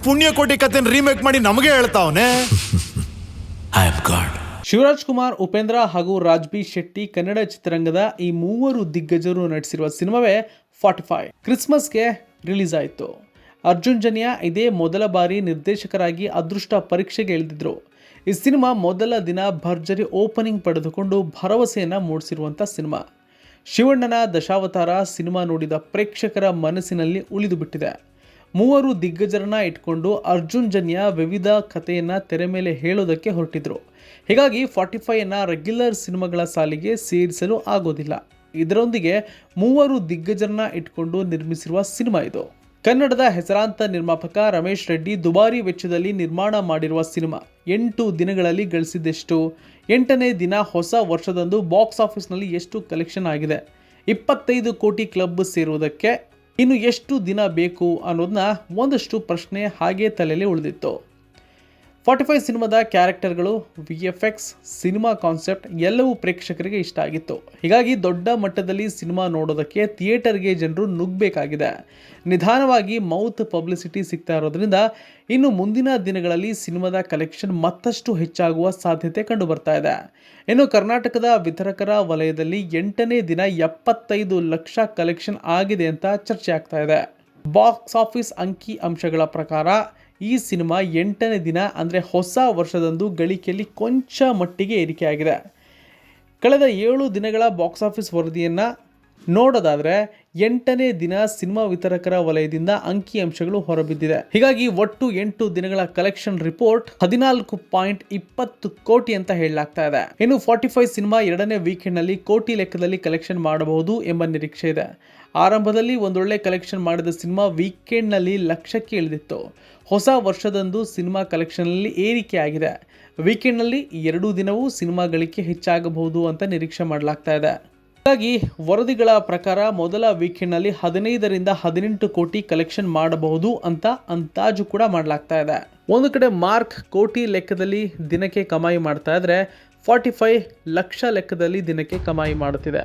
ಪುಣ್ಯಕೋಟಿ ಕಥೆನ ರೀಮೇಕ್ ಮಾಡಿ ನಮಗೆ ಹೇಳ್ತಾವನೆ. I am god. Shivaraj Kumar, Upendra ಹಾಗೂ ರಾಜ್ಬಿ ಶೆಟ್ಟಿ ಕನ್ನಡ ಚಿತ್ರರಂಗದ ಈ ಮೂವರು ದಿಗ್ಗಜರು ನಟಿಸಿರುವ ಸಿನಿಮಾವೇ 45 ಕ್ರಿಸ್ಮಸ್ಗೆ ರಿಲೀಸ್ ಆಯಿತು. ಅರ್ಜುನ್ ಜನ್ಯ ಇದೇ ಮೊದಲ ಬಾರಿ ನಿರ್ದೇಶಕರಾಗಿ ಅದೃಷ್ಟ ಪರೀಕ್ಷೆಗೆ ಇಳಿದಿದ್ರು. ಈ ಸಿನಿಮಾ ಮೊದಲ ದಿನ ಭರ್ಜರಿ ಓಪನಿಂಗ್ ಪಡೆದುಕೊಂಡು ಭರವಸೆಯನ್ನು ಮೂಡಿಸಿರುವಂಥ ಸಿನಿಮಾ. ಶಿವಣ್ಣನ ದಶಾವತಾರ ಸಿನಿಮಾ ನೋಡಿದ ಪ್ರೇಕ್ಷಕರ ಮನಸ್ಸಿನಲ್ಲಿ ಉಳಿದು ಬಿಟ್ಟಿದೆ. ಮೂವರು ದಿಗ್ಗಜರನ್ನ ಇಟ್ಕೊಂಡು ಅರ್ಜುನ್ ಜನ್ಯ ವಿವಿಧ ಕಥೆಯನ್ನು ತೆರೆ ಮೇಲೆ ಹೇಳೋದಕ್ಕೆ ಹೊರಟಿದ್ರು. ಹೀಗಾಗಿ 45 ರೆಗ್ಯುಲರ್ ಸಿನಿಮಾಗಳ ಸಾಲಿಗೆ ಸೇರಿಸಲು ಆಗೋದಿಲ್ಲ. ಇದರೊಂದಿಗೆ ಮೂವರು ದಿಗ್ಗಜರನ್ನ ಇಟ್ಕೊಂಡು ನಿರ್ಮಿಸಿರುವ ಸಿನಿಮಾ ಇದು. ಕನ್ನಡದ ಹೆಸರಾಂತ ನಿರ್ಮಾಪಕ ರಮೇಶ್ ರೆಡ್ಡಿ ದುಬಾರಿ ವೆಚ್ಚದಲ್ಲಿ ನಿರ್ಮಾಣ ಮಾಡಿರುವ ಸಿನಿಮಾ 8 ದಿನಗಳಲ್ಲಿ ಗಳಿಸಿದ್ದೆಷ್ಟು, 8ನೇ ದಿನ ಹೊಸ ವರ್ಷದಂದು ಬಾಕ್ಸ್ ಆಫೀಸ್ನಲ್ಲಿ ಎಷ್ಟು ಕಲೆಕ್ಷನ್ ಆಗಿದೆ, 25 ಕೋಟಿ ಕ್ಲಬ್ ಸೇರುವುದಕ್ಕೆ ಇನ್ನು ಎಷ್ಟು ದಿನ ಬೇಕು ಅನ್ನೋದನ್ನ ಒಂದಷ್ಟು ಪ್ರಶ್ನೆ ಹಾಗೆ ತಲೆಯಲ್ಲಿ ಉಳಿದಿತ್ತು. 45 ಸಿನಿಮಾದ ಕ್ಯಾರೆಕ್ಟರ್ಗಳು, VFX, ಸಿನಿಮಾ ಕಾನ್ಸೆಪ್ಟ್ ಎಲ್ಲವೂ ಪ್ರೇಕ್ಷಕರಿಗೆ ಇಷ್ಟ ಆಗಿತ್ತು. ಹೀಗಾಗಿ ದೊಡ್ಡ ಮಟ್ಟದಲ್ಲಿ ಸಿನಿಮಾ ನೋಡೋದಕ್ಕೆ ಥಿಯೇಟರ್ಗೆ ಜನರು ನುಗ್ಗಬೇಕಾಗಿದೆ. ನಿಧಾನವಾಗಿ ಮೌತ್ ಪಬ್ಲಿಸಿಟಿ ಸಿಗ್ತಾ ಇರೋದ್ರಿಂದ ಇನ್ನು ಮುಂದಿನ ದಿನಗಳಲ್ಲಿ ಸಿನಿಮಾದ ಕಲೆಕ್ಷನ್ ಮತ್ತಷ್ಟು ಹೆಚ್ಚಾಗುವ ಸಾಧ್ಯತೆ ಕಂಡು ಬರ್ತಾ ಇದೆ. ಇನ್ನು ಕರ್ನಾಟಕದ ವಿತರಕರ ವಲಯದಲ್ಲಿ 8ನೇ ದಿನ 75 ಲಕ್ಷ ಕಲೆಕ್ಷನ್ ಆಗಿದೆ ಅಂತ ಚರ್ಚೆ ಆಗ್ತಾ ಇದೆ. ಬಾಕ್ಸ್ ಆಫೀಸ್ ಅಂಕಿ ಅಂಶಗಳ ಪ್ರಕಾರ ಈ ಸಿನಿಮಾ 8ನೇ ದಿನ ಅಂದರೆ ಹೊಸ ವರ್ಷದಂದು ಗಳಿಕೆಯಲ್ಲಿ ಕೊಂಚ ಮಟ್ಟಿಗೆ ಏರಿಕೆಯಾಗಿದೆ. ಕಳೆದ 7 ದಿನಗಳ ಬಾಕ್ಸ್ ಆಫೀಸ್ ವರದಿಯನ್ನು ನೋಡೋದಾದರೆ 8ನೇ ದಿನ ಸಿನಿಮಾ ವಿತರಕರ ವಲಯದಿಂದ ಅಂಕಿ ಅಂಶಗಳು ಹೊರಬಿದ್ದಿದೆ. ಹೀಗಾಗಿ ಒಟ್ಟು 8 ದಿನಗಳ ಕಲೆಕ್ಷನ್ ರಿಪೋರ್ಟ್ 14.20 ಕೋಟಿ ಅಂತ ಹೇಳಲಾಗ್ತಾ ಇದೆ. ಇನ್ನು 45 ಸಿನಿಮಾ 2ನೇ ವೀಕೆಂಡ್ನಲ್ಲಿ ಕೋಟಿ ಲೆಕ್ಕದಲ್ಲಿ ಕಲೆಕ್ಷನ್ ಮಾಡಬಹುದು ಎಂಬ ನಿರೀಕ್ಷೆ ಇದೆ. ಆರಂಭದಲ್ಲಿ ಒಂದೊಳ್ಳೆ ಕಲೆಕ್ಷನ್ ಮಾಡಿದ ಸಿನಿಮಾ ವೀಕೆಂಡ್ನಲ್ಲಿ ಲಕ್ಷಕ್ಕೆ ಇಳಿದಿತ್ತು. ಹೊಸ ವರ್ಷದಂದು ಸಿನಿಮಾ ಕಲೆಕ್ಷನ್ನಲ್ಲಿ ಏರಿಕೆ ಆಗಿದೆ. ವೀಕೆಂಡ್ನಲ್ಲಿ 2 ದಿನವೂ ಸಿನಿಮಾ ಗಳಿಕೆ ಹೆಚ್ಚಾಗಬಹುದು ಅಂತ ನಿರೀಕ್ಷೆ ಮಾಡಲಾಗ್ತಾ ಇದೆ. ಹಾಗಾಗಿ ವರದಿಗಳ ಪ್ರಕಾರ ಮೊದಲ ವೀಕೆಂಡ್ನಲ್ಲಿ 15ರಿಂದ 18 ಕೋಟಿ ಕಲೆಕ್ಷನ್ ಮಾಡಬಹುದು ಅಂತ ಅಂದಾಜು ಕೂಡ ಮಾಡಲಾಗ್ತಾ ಇದೆ. ಒಂದು ಕಡೆ ಮಾರ್ಕ್ ಕೋಟಿ ಲೆಕ್ಕದಲ್ಲಿ ದಿನಕ್ಕೆ ಕಮಾಯಿ ಮಾಡ್ತಾ ಇದ್ರೆ 45 ಲಕ್ಷ ಲೆಕ್ಕದಲ್ಲಿ ದಿನಕ್ಕೆ ಕಮಾಯಿ ಮಾಡುತ್ತಿದೆ.